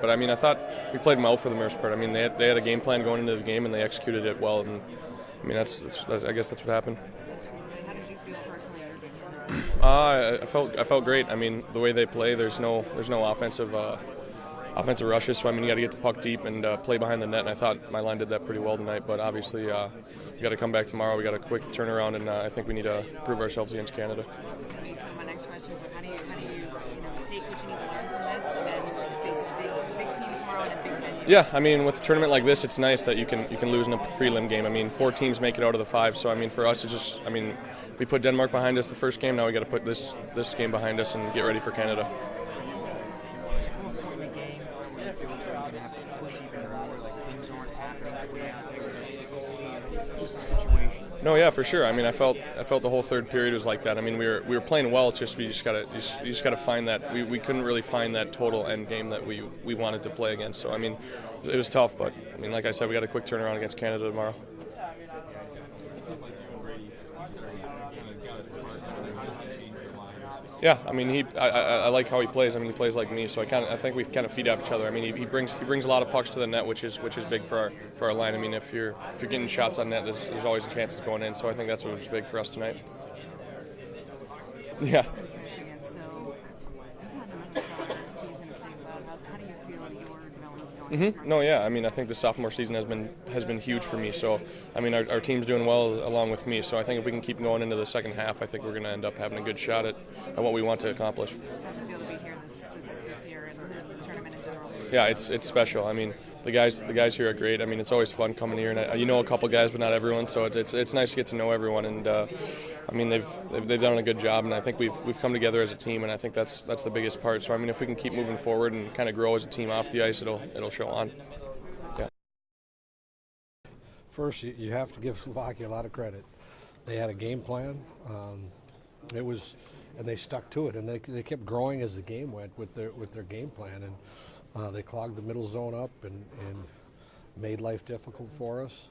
But I mean, I thought we played well for the most part. I mean, they had a game plan going into the game and they executed it well. And I mean, that's I guess that's what happened. How did you feel personally in your game? I felt great. I mean, the way they play, there's no offensive rushes. So I mean, you got to get the puck deep and play behind the net. And I thought my line did that pretty well tonight. But obviously, we got to come back tomorrow. We got a quick turnaround, and I think we need to prove ourselves against Canada. That's going to be kind of my next question. So how do you take what you need to learn from this and then face a big team tomorrow and a big venue? Yeah, I mean, with a tournament like this, it's nice that you can lose in a prelim game. I mean, 4 teams make it out of the 5. So I mean, for us, it's just we put Denmark behind us the first game. Now we got to put this game behind us and get ready for Canada. No, yeah, for sure. I mean, I felt the whole third period was like that. I mean, we were playing well. It's just you just gotta find that. We couldn't really find that total end game that we wanted to play against. So I mean, it was tough. But I mean, like I said, we got a quick turnaround against Canada tomorrow. Yeah, I mean, I like how he plays. I mean, he plays like me, so I think we kind of feed off each other. I mean, he brings a lot of pucks to the net, which is big for our line. I mean, if you're getting shots on net, there's always a chance it's going in. So I think that's what was big for us tonight. Yeah. Michigan, so you've had a much season to say about how do you feel your development's going? Mm-hmm. No, yeah. I mean, I think the sophomore season has been huge for me. So, I mean, our team's doing well along with me. So I think if we can keep going into the second half, I think we're going to end up having a good shot at what we want to accomplish. How does it feel to be here this year and the tournament in general? Yeah, it's special. I mean, the guys here are great. I mean, it's always fun coming here, and a couple guys, but not everyone. So it's nice to get to know everyone. And I mean, they've done a good job, and I think we've come together as a team, and I think that's the biggest part. So I mean, if we can keep moving forward and kind of grow as a team off the ice, it'll show on. Yeah. First, you have to give Slovakia a lot of credit. They had a game plan. And they stuck to it, and they kept growing as the game went with their game plan, and they clogged the middle zone up and made life difficult for us.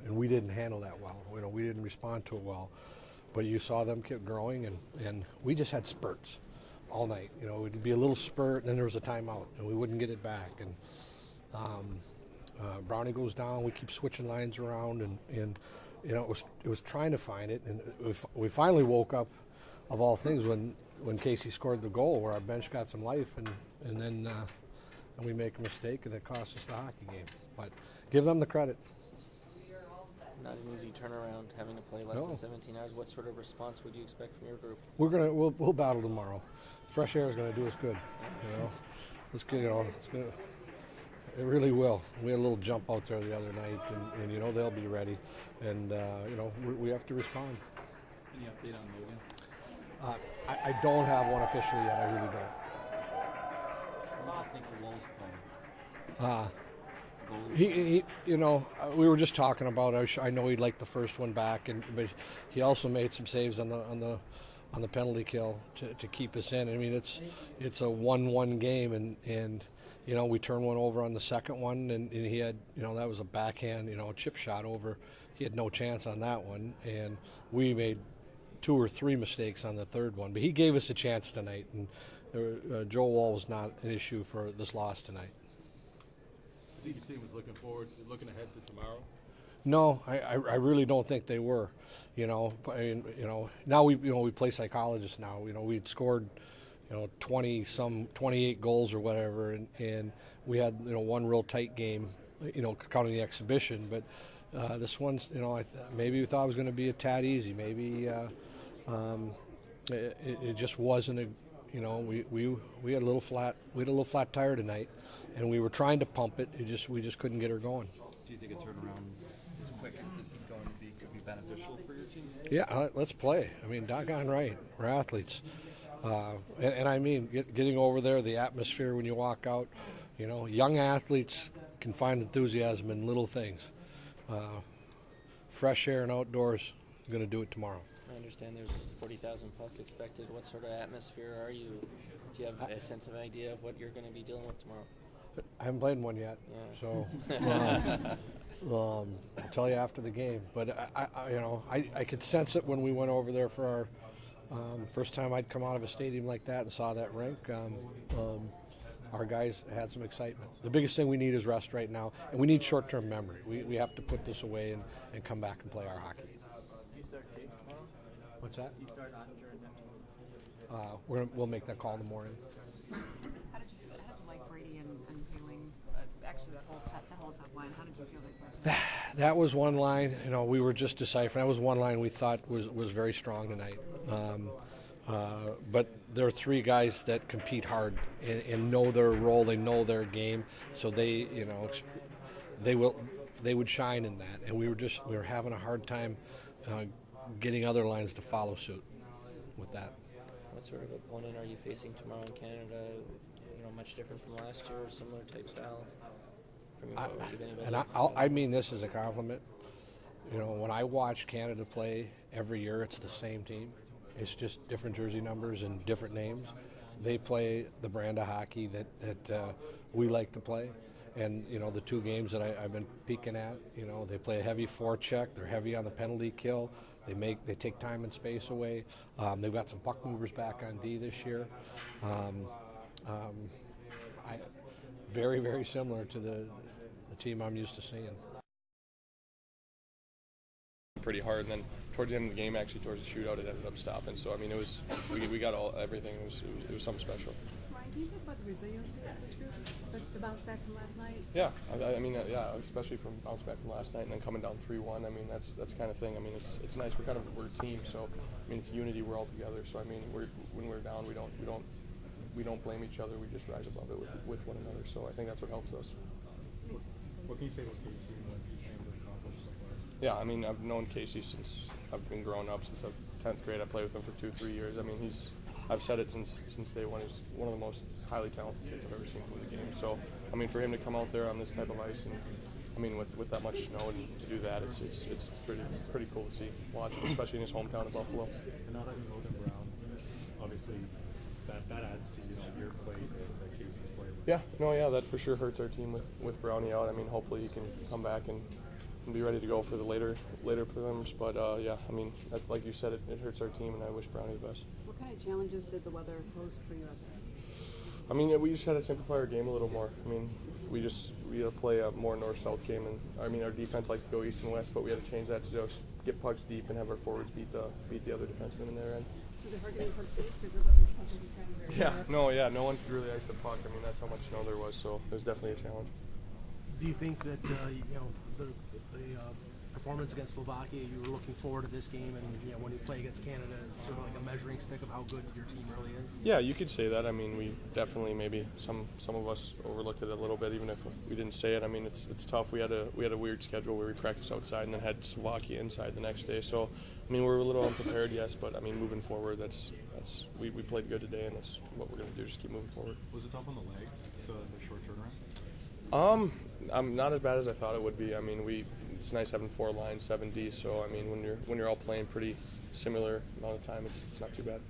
And we didn't handle that well. We didn't respond to it well. But you saw them keep growing, and we just had spurts all night. It'd be a little spurt, and then there was a timeout, and we wouldn't get it back. And Brownie goes down. We keep switching lines around, and it was trying to find it, and we finally woke up. Of all things, when Casey scored the goal, where our bench got some life, and then we make a mistake, and it cost us the hockey game. But give them the credit. Not an easy turnaround, having to play less than 17 hours. What sort of response would you expect from your group? We'll battle tomorrow. Fresh air is going to do us good. It's good. It really will. We had a little jump out there the other night, and they'll be ready, and we have to respond. Any update on Logan? I don't have one officially yet. I really don't. I think the Wolves playing. We were just talking about. I know he'd like the first one back, but he also made some saves on the penalty kill to keep us in. I mean, it's a 1-1 game, and we turned one over on the second one, and he had that was a backhand chip shot over. He had no chance on that one, and we made 2 or 3 mistakes on the third one, but he gave us a chance tonight, and Joe Wall was not an issue for this loss tonight. I think your team was looking ahead to tomorrow. No, I really don't think they were. Now we play psychologists now. We'd scored 28 goals or whatever, and we had one real tight game, counting the exhibition, but this one's maybe we thought it was going to be a tad easy. Maybe it just wasn't we had a little flat tire tonight, and we were trying to pump it. We just couldn't get her going. Do you think a turnaround as quick as this is going to be could be beneficial for your team? Yeah, let's play. I mean, doggone right, we're athletes, and I mean getting over there, the atmosphere when you walk out. Young athletes can find enthusiasm in little things. Fresh air and outdoors is going to do it tomorrow. I understand there's 40,000 plus expected. What sort of atmosphere are you? Do you have a sense of idea of what you're going to be dealing with tomorrow? I haven't played one yet, so I'll tell you after the game. But I could sense it when we went over there for our first time I'd come out of a stadium like that and saw that rink. our guys had some excitement. The biggest thing we need is rest right now, and we need short-term memory. We have to put this away and come back and play our hockey. Do you start Jake tomorrow? What's that? Do you start Ottinger and then? We'll make that call in the morning. How did you like Brady and Poehling? Actually, that whole top line. How did you feel they played? That was one line. We were just deciphering. That was one line we thought was very strong tonight. But there are three guys that compete hard and know their role. They know their game, so they would shine in that. And we were having a hard time getting other lines to follow suit with that. What sort of opponent are you facing tomorrow in Canada? Much different from last year, or similar type style? I mean this as a compliment. When I watch Canada play every year, it's the same team. It's just different jersey numbers and different names. They play the brand of hockey that we like to play. And, the two games that I've been peeking at, they play a heavy forecheck. They're heavy on the penalty kill. They take time and space away. They've got some puck movers back on D this year. Very, very similar to the team I'm used to seeing. Pretty hard, and then towards the end of the game, actually towards the shootout, it ended up stopping. So it was we got everything. It was something special. Ryan, can you talk about the resiliency of this group, the bounce back from last night? Yeah, especially from bounce back from last night and then coming down 3-1. That's kind of thing. It's nice. We're a team, so it's unity. We're all together. So when we're down, we don't blame each other. We just rise above it with one another. So I think that's what helps us. What can you say about Casey and what he's been able to accomplish so far? Yeah, I've known Casey since I've been growing up, since 10th grade. I played with him for 2-3 years. I've said it since day one. He's one of the most highly talented kids I've ever seen play the game. So, for him to come out there on this type of ice and with that much snow and to do that, it's pretty cool to watch, especially in his hometown of Buffalo. And now that you know Logan Brown, obviously that adds to your play that Casey's play. Yeah, that for sure hurts our team with Brownie out. Hopefully he can come back and be ready to go for the later prelims. But like you said, it hurts our team, and I wish Brownie the best. What kind of challenges did the weather pose for you out there? We just had to simplify our game a little more. We had to play a more north-south game, and our defense liked to go east and west, but we had to change that to just get pucks deep and have our forwards beat the other defensemen in their end. Was it hard getting pucks deep? Because it looked like no one could really ice the puck. That's how much snow there was, so it was definitely a challenge. Do you think that the performance against Slovakia, you were looking forward to this game, and when you play against Canada, it's sort of like a measuring stick of how good your team really is? Yeah, you could say that. We definitely maybe some of us overlooked it a little bit, even if we didn't say it. It's tough. We had a weird schedule where we practiced outside and then had Slovakia inside the next day. So we're a little unprepared, yes, but moving forward, we played good today, and that's what we're going to do. Just keep moving forward. Was it tough on the legs, the short turnaround? I'm not as bad as I thought it would be. It's nice having 4 lines, 7D. So when you're all playing pretty similar amount of time, it's not too bad.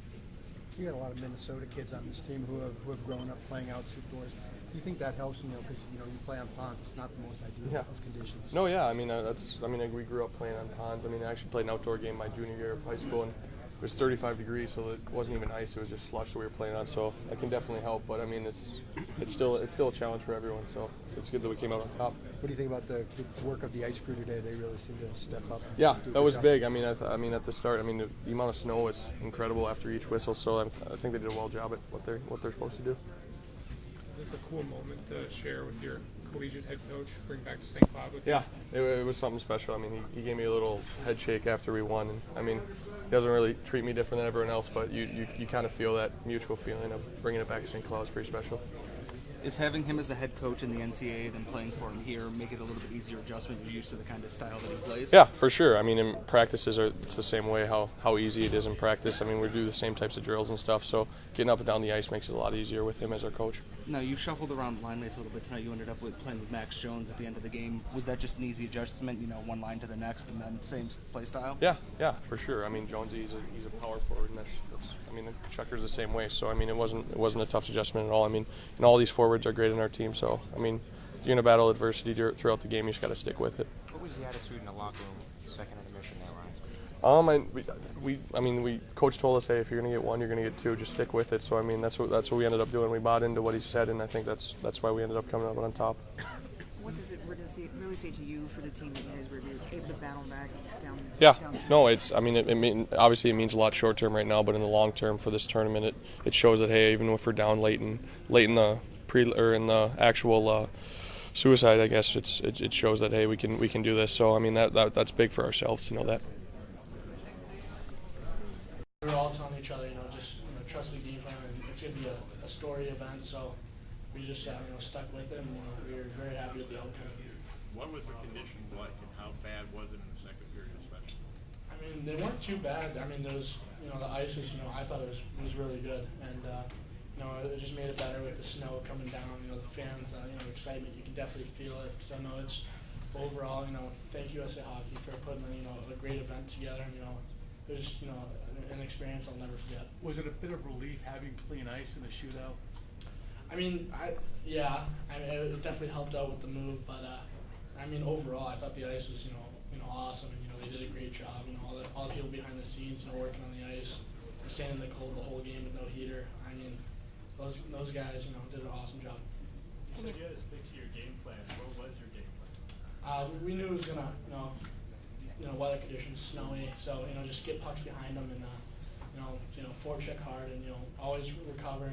You got a lot of Minnesota kids on this team who have grown up playing outdoors. Do you think that helps? Because you play on ponds. It's not the most ideal of conditions. No, yeah. We grew up playing on ponds. I actually played an outdoor game my junior year of high school, and it was 35 degrees, so it wasn't even ice. It was just slush that we were playing on. So that can definitely help. But it's still a challenge for everyone. So it's good that we came out on top. What do you think about the work of the ice crew today? They really seem to step up. Yeah, that was big. At the start, the amount of snow was incredible after each whistle. So I think they did a well job at what they're supposed to do. Is this a cool moment to share with your collegiate head coach, bring back to St. Cloud with you? Yeah, it was something special. He gave me a little head shake after we won. And, he doesn't really treat me different than everyone else, but you kind of feel that mutual feeling of bringing it back to St. Cloud is pretty special. Is having him as a head coach in the NCAA than playing for him here make it a little bit easier adjustment? You're used to the kind of style that he plays? Yeah, for sure. In practices, it's the same way, how easy it is in practice. We do the same types of drills and stuff, so getting up and down the ice makes it a lot easier with him as our coach. Now, you shuffled around line rates a little bit tonight. You ended up playing with Max Jones at the end of the game. Was that just an easy adjustment, one line to the next and then same play style? Yeah, for sure. Jonesy, he's a power forward, and that's the Chucker's the same way. So, it wasn't a tough adjustment at all. And all these forwards are great in our team. So, you're going to battle adversity throughout the game. You just got to stick with it. What was the attitude in the locker room second intermission there, Coach told us, hey, if you're gonna get one, you're gonna get two. Just stick with it. So I mean, that's what we ended up doing. We bought into what he said, and I think that's why we ended up coming out on top. What does it really say to you for the team that you guys were able to battle back down? Yeah, down no, obviously it means a lot short term right now, but in the long term for this tournament, it shows that hey, even if we're down late in the in the actual suicide, I guess it shows that hey, we can do this. So I mean that's big for ourselves to know that. We were all telling each other, just trust the game plan, and it's going to be a story event. So we just stuck with it, and we were very happy with the outcome. What was the conditions like, and how bad was it in the second period, especially? I mean, they weren't too bad. I mean, there was the ice was I thought it was really good, and it just made it better with the snow coming down. The fans, excitement, you can definitely feel it. So no, it's overall, thank USA Hockey for putting a great event together. And, it was just an experience I'll never forget. Was it a bit of relief having clean ice in the shootout? I mean, it definitely helped out with the move, but overall, I thought the ice was awesome, and they did a great job. All the people behind the scenes, working on the ice, staying in the cold the whole game with no heater. I mean, those guys, did an awesome job. You said you had to stick to your game plan. What was your game plan? We knew it was gonna, weather conditions, snowy, so just get pucks behind them and forecheck hard and always recover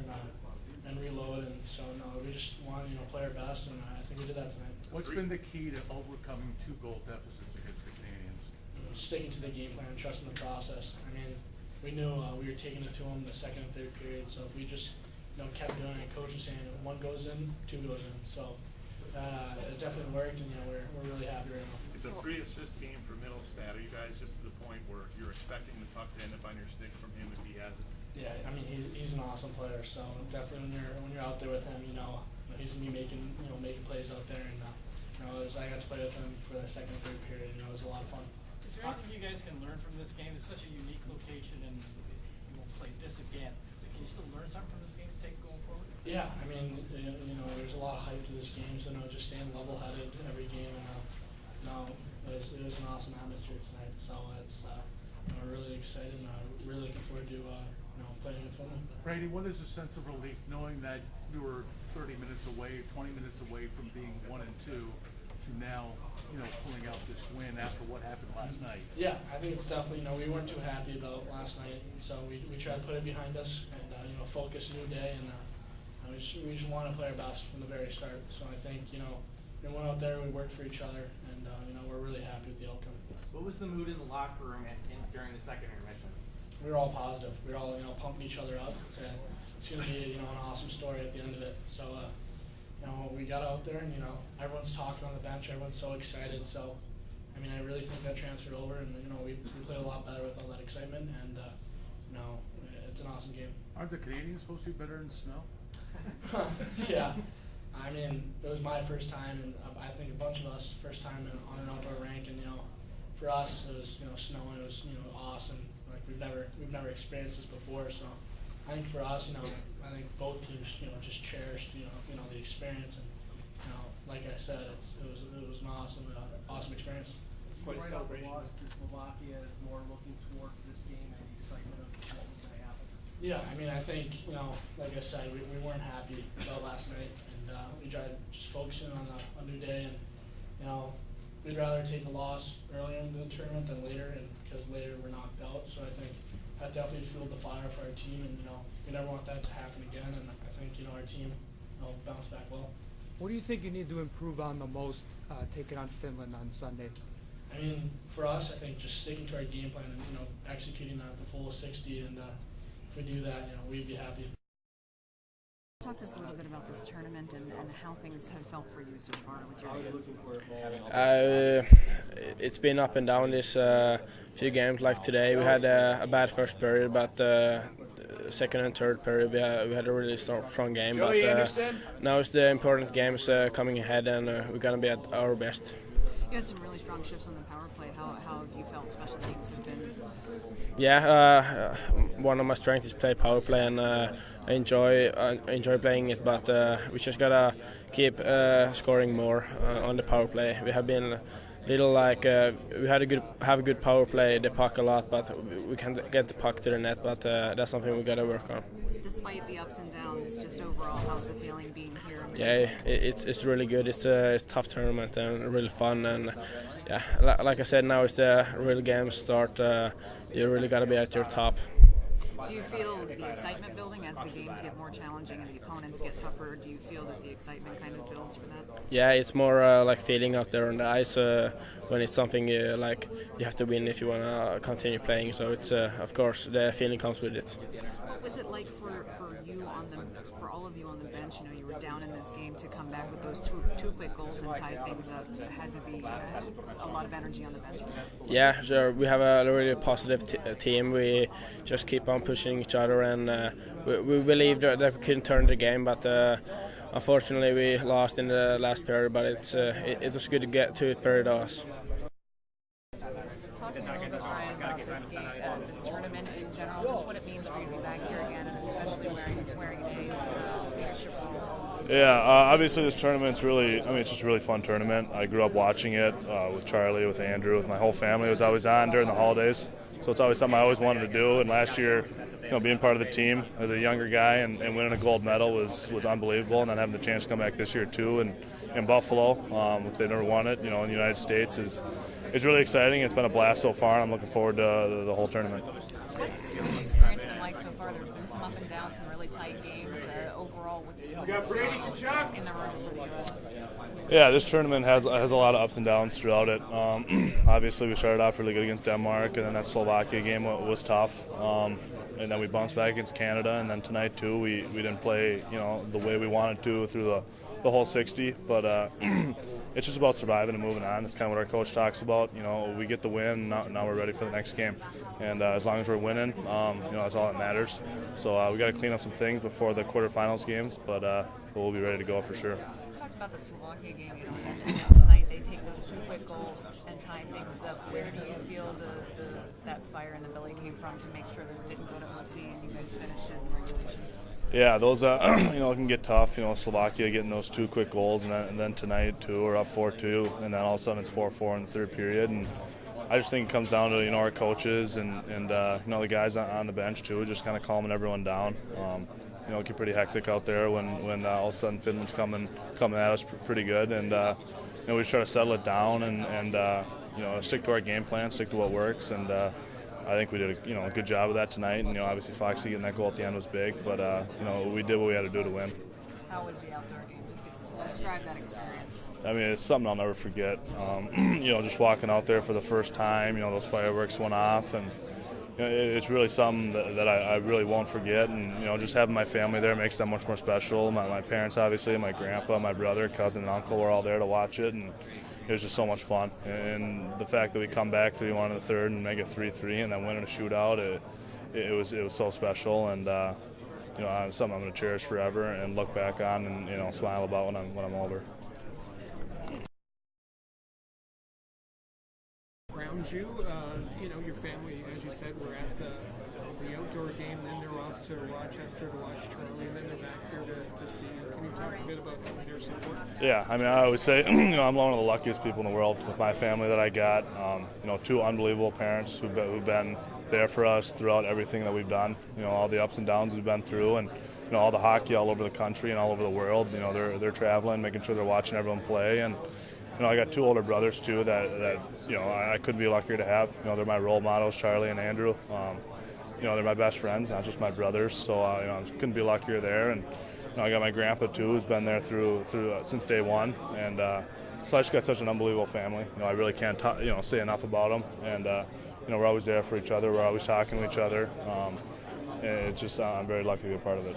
and reload, and so we just want to play our best, and I think we did that tonight. What's been the key to overcoming 2 goal deficits against the Canadiens? Sticking to the game plan, trusting the process. I mean, we knew we were taking it to them the second and third period, so if we just kept doing it, coach was saying 1 goes in, 2 goes in, so it definitely worked, and we're really happy right now. It's a 3-assist game for Middlestad. Are you guys just to the point where you're expecting the puck to end up on your stick from him if he has it? Yeah, I mean he's an awesome player. So definitely when you're out there with him, he's gonna be making plays out there, and I got to play with him for the second and third period. It was a lot of fun. Is there anything you guys can learn from this game? It's such a unique location, and you won't play this again. But can you still learn something from this game to take going forward? Yeah, I mean there's a lot of hype to this game, so just staying level-headed every game, and it was an awesome atmosphere tonight. So it's we're really excited, and really looking forward to playing with them. Brady, what is a sense of relief knowing that you were 30 minutes away, 20 minutes away from being 1-2 to now, pulling out this win after what happened last night? Yeah, I think it's definitely, we weren't too happy about last night, and so we tried to put it behind us and, focus, new day, and we just want to play our best from the very start. So I think, we went out there, we worked for each other, and, we're really happy with the outcome. What was the mood in the locker room during the second intermission? We were all positive. We were all, pumping each other up. It's going to be, an awesome story at the end of it. So, we got out there, and, everyone's talking on the bench. Everyone's so excited. So, I really think that transferred over, and, we played a lot better with all that excitement, and, it's an awesome game. Aren't the Canadiens supposed to be better in snow? Yeah. It was my first time, and I think a bunch of us first time on an outdoor rink, and for us it was snowing. It was awesome. Like we've never experienced this before. So I think for us, I think both teams just cherished the experience, and like I said, it was an awesome experience. It's quite a celebration. Loss to Slovakia is more looking towards this game and the excitement of what was going to happen. Yeah, I think like I said, we weren't happy about last night, and we tried just focusing on a new day, and we'd rather take a loss earlier in the tournament than later, and because later we're knocked out. So I think that definitely fueled the fire for our team, and we never want that to happen again. And I think our team bounced back well. What do you think you need to improve on the most taking on Finland on Sunday? For us, I think just sticking to our game plan and executing that the full 60, and if we do that, we'd be happy. Talk to us a little bit about this tournament and how things have felt for you so far with your guys. It's been up and down this few games. Like today, we had a bad first period, but second and third period we had a really strong game. But now it's the important games coming ahead, and we're gonna be at our best. You had some really strong shifts on the power play. How have you felt special teams have been? Yeah, one of my strengths is play power play, and I enjoy playing it. But we just gotta keep scoring more on the power play. We have been little like we had have a good power play, the puck a lot, but we can't get the puck to the net. But that's something we gotta work on. Despite the ups and downs, just overall, how's the feeling being here? Yeah, it's really good. It's a tough tournament and really fun. And yeah, like I said, now it's the real game start. You really gotta be at your top. Do you feel the excitement building as the games get more challenging and the opponents get tougher? Do you feel that the excitement kind of builds for that? Yeah, it's more like feeling out there on the ice when it's something like you have to win if you want to continue playing. So it's of course the feeling comes with it. What was it like for all of you on the bench? You know, you were down in this game to come back with those two quick goals and tie things up. It had to be a lot of energy on the bench. Yeah, sure. We have a really positive team. We just keep on pushing each other, and we believe that we couldn't turn the game, but unfortunately we lost in the last period. But it was good to get to it period of us. Talk to me a little bit, Ryan, about this game, this tournament in general, just what it means for you to be back here again, and especially wearing a leadership role. Yeah, obviously this tournament's it's just a really fun tournament. I grew up watching it with Charlie, with Andrew, with my whole family. It was always on during the holidays, so it's always something I always wanted to do. And last year, being part of the team as a younger guy and winning a gold medal was unbelievable. And then having the chance to come back this year too, and in Buffalo, if they never won it, in the United States it's really exciting. It's been a blast so far, and I'm looking forward to the whole tournament. What's the experience been like so far? There's been some up and down, some really tight games. Overall, what's Brady, Tkachuk in the room for the U.S.? Yeah, this tournament has a lot of ups and downs throughout it. Obviously, we started off really good against Denmark, and then that Slovakia game was tough. And then we bounced back against Canada, and then tonight too, we didn't play the way we wanted to through the whole 60, but it's just about surviving and moving on. That's kind of what our coach talks about. We get the win, now we're ready for the next game, and as long as we're winning, that's all that matters. So we got to clean up some things before the quarterfinals games, but we'll be ready to go for sure. You talked about the Slovakia game. Tonight they take those two quick goals and tie things up. Where do you feel that fire in the belly came from to make sure that it didn't go to OT and you guys finished in regulation? Yeah, those it can get tough. Slovakia getting those two quick goals, and then tonight too, we're up 4-2, and then all of a sudden it's 4-4 in the third period. And I just think it comes down to our coaches and the guys on the bench too, just kind of calming everyone down. It get pretty hectic out there when all of a sudden Finland's coming at us pretty good, and we just try to settle it down and stick to our game plan, stick to what works, and I think we did a good job of that tonight. And obviously Foxy getting that goal at the end was big, but we did what we had to do to win. How was the outdoor game? Just describe that experience. It's something I'll never forget. Just walking out there for the first time, those fireworks went off, and it's really something that I really won't forget. And just having my family there makes that much more special. My parents, obviously, my grandpa, my brother, cousin, and uncle were all there to watch it, and it was just so much fun. And the fact that we come back 3-1 in the third and make it 3-3 and then win in a shootout, it was so special, and something I'm going to cherish forever and look back on and smile about when I'm older. Around you, your family, as you said, were at the outdoor game, then they're off to Rochester to watch Charlie, and then they're back here to see you. Can you talk a bit about their support? Yeah, I always say, I'm one of the luckiest people in the world with my family that I got. Two unbelievable parents who've been there for us throughout everything that we've done. All the ups and downs we've been through, and all the hockey all over the country and all over the world. They're traveling, making sure they're watching everyone play, and I got two older brothers too that I couldn't be luckier to have. They're my role models, Charlie and Andrew. They're my best friends, not just my brothers. So I couldn't be luckier there. And I got my grandpa too, who's been there through since day one. And so I just got such an unbelievable family. I really can't say enough about them. And we're always there for each other. We're always talking to each other. And it's just I'm very lucky to be a part of it.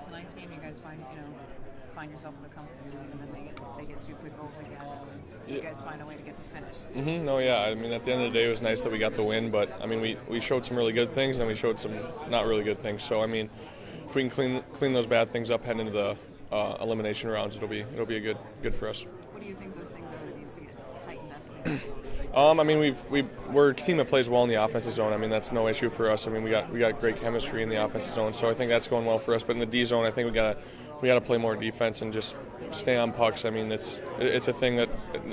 Tonight's game, you guys find yourself in the company, and then they get two quick goals again. You guys find a way to get the finish. Mm-hmm. No, yeah. At the end of the day, it was nice that we got the win, but we showed some really good things, and we showed some not really good things. So if we can clean those bad things up heading into the elimination rounds, it'll be good for us. What do you think those things are that needs to get tightened up? We're a team that plays well in the offensive zone. That's no issue for us. We got great chemistry in the offensive zone, so I think that's going well for us. But in the D zone, I think we got got to play more defense and just stay on pucks. I mean, it's a thing that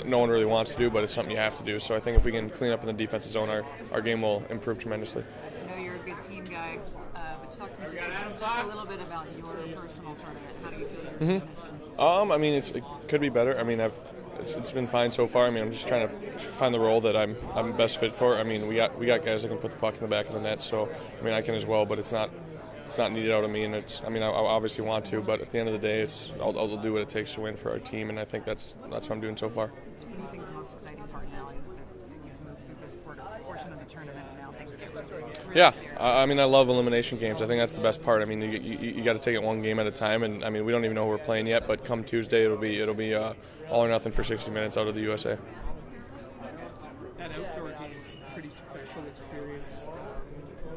no one really wants to do, but it's something you have to do. So I think if we can clean up in the defensive zone, our game will improve tremendously. I know you're a good team guy, but talk to me just a little bit about your personal tournament. How do you feel your team has been? I mean, it could be better. I mean, it's been fine so far. I mean, I'm just trying to find the role that I'm best fit for. I mean, we got guys that can put the puck in the back of the net. So I mean, I can as well, but it's not needed out of me. And I obviously want to, but at the end of the day, I'll do what it takes to win for our team. And I think that's what I'm doing so far. What do you think the most exciting part now is that you've moved through this portion of the tournament and now things get really Yeah, serious? I mean, I love elimination games. I think that's the best part. I mean, you got to take it one game at a time, and I mean, we don't even know who we're playing yet. But come Tuesday, it'll be all or nothing for 60 minutes out of the USA. That outdoor game is a pretty special experience.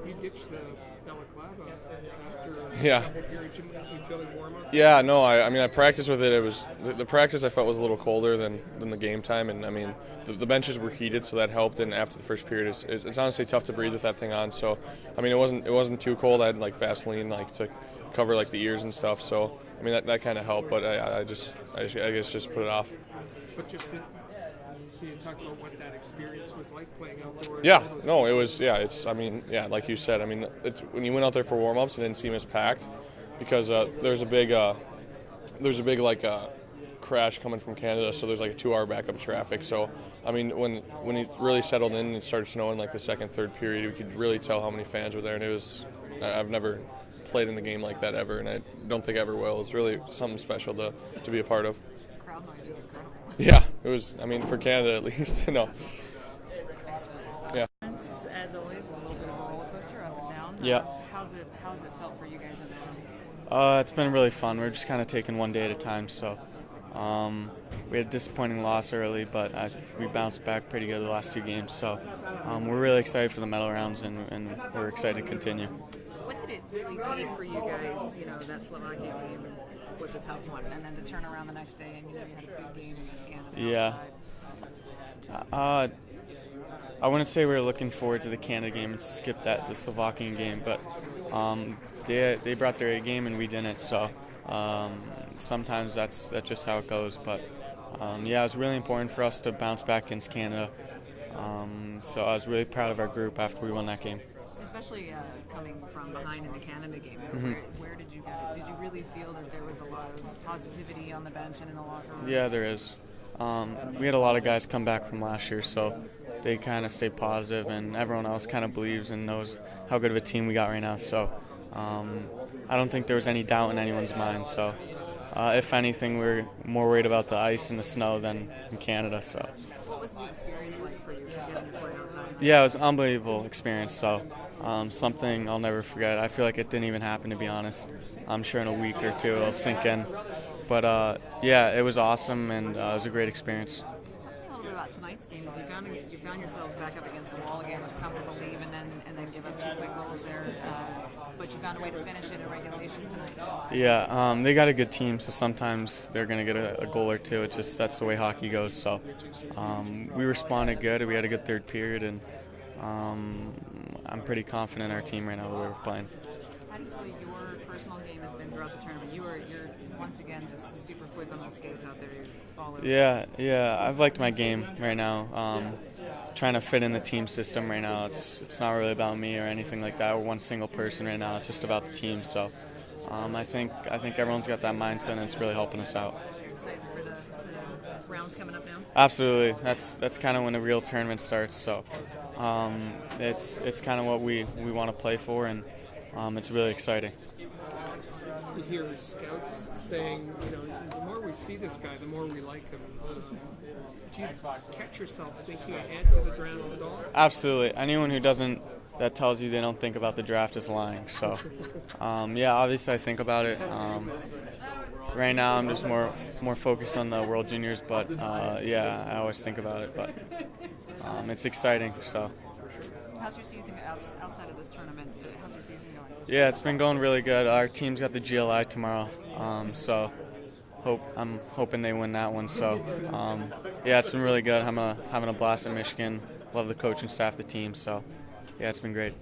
You ditched the balaclava after Yeah. a couple periods. You feeling warm up? Yeah, no, I mean, I practiced with it. It was the practice I felt was a little colder than the game time, and I mean, the benches were heated, so that helped. And after the first period, it's honestly tough to breathe with that thing on. So, I mean, it wasn't too cold. I had like Vaseline to cover like the ears and stuff. So, I mean, that kind of helped. But I guess just put it off. But just can you talk about what that experience was like playing outdoors? Yeah, no, it was. Yeah, like you said. I mean, when you went out there for warm-ups, it didn't seem as packed because there's a big crash coming from Canada, so there's like a 2-hour backup traffic. So, I mean, when it really settled in and it started snowing like the second, third period, we could really tell how many fans were there, and it was. I've never played in a game like that ever, and I don't think I ever will. It's really something special to be a part of. The crowd noise was incredible. Yeah, it was. I mean, for Canada at least, no. Yeah. As always, a little bit of a roller coaster, up and down. Yeah. How's it felt for you guys in that? It's been really fun. We're just kind of taking one day at a time. So we had a disappointing loss early, but we bounced back pretty good the last 2 games. So we're really excited for the medal rounds, and we're excited to continue. What did it really take for you guys? You know, that Slovakia game was a tough one, and then to turn around the next day and you had a big game against Canada. Yeah. I wouldn't say we were looking forward to the Canada game and skip the Slovakian game, but they brought their A game and we didn't. So sometimes that's just how it goes. But it was really important for us to bounce back against Canada. So I was really proud of our group after we won that game. Especially coming from behind in the Canada game. Where did you get it? Did you really feel that there was a lot of positivity on the bench and in the locker room? Yeah, there is. We had a lot of guys come back from last year, so they kind of stay positive, and everyone else kind of believes and knows how good of a team we got right now. So I don't think there was any doubt in anyone's mind. So if anything, we're more worried about the ice and the snow than in Canada. So. What was the experience like for you getting to play outside? Yeah, it was an unbelievable experience. So something I'll never forget. I feel like it didn't even happen, to be honest. I'm sure in a week or 2 it'll sink in. But it was awesome, and it was a great experience. Tell me a little bit about tonight's game. You found yourselves back up against the wall again with a comfortable lead, and then give up 2 quick goals there. But you found a way to finish it in regulation tonight. Yeah, they got a good team, so sometimes they're going to get a goal or 2. It's just that's the way hockey goes. So we responded good. We had a good third period, and I'm pretty confident in our team right now the way we're playing. How do you feel your personal game has been throughout the tournament? You're once again just super quick on those skates out there. All over. Yeah. I've liked my game right now. Trying to fit in the team system right now. It's not really about me or anything like that. We're one single person right now. It's just about the team. So I think everyone's got that mindset, and it's really helping us out. You're excited for the rounds coming up now? Absolutely. That's kind of when the real tournament starts. So it's kind of what we want to play for, and it's really exciting. You hear scouts saying, the more we see this guy, the more we like him. Do you catch yourself thinking ahead to the draft at all? Absolutely. Anyone that tells you they don't think about the draft is lying. So, obviously I think about it. Right now I'm just more focused on the World Juniors, but I always think about it. But it's exciting. So. How's your season outside of this tournament? How's your season going? Yeah, it's been going really good. Our team's got the GLI tomorrow, so I'm hoping they win that one. So, it's been really good. I'm having a blast in Michigan. Love the coaching staff, the team. So, it's been great.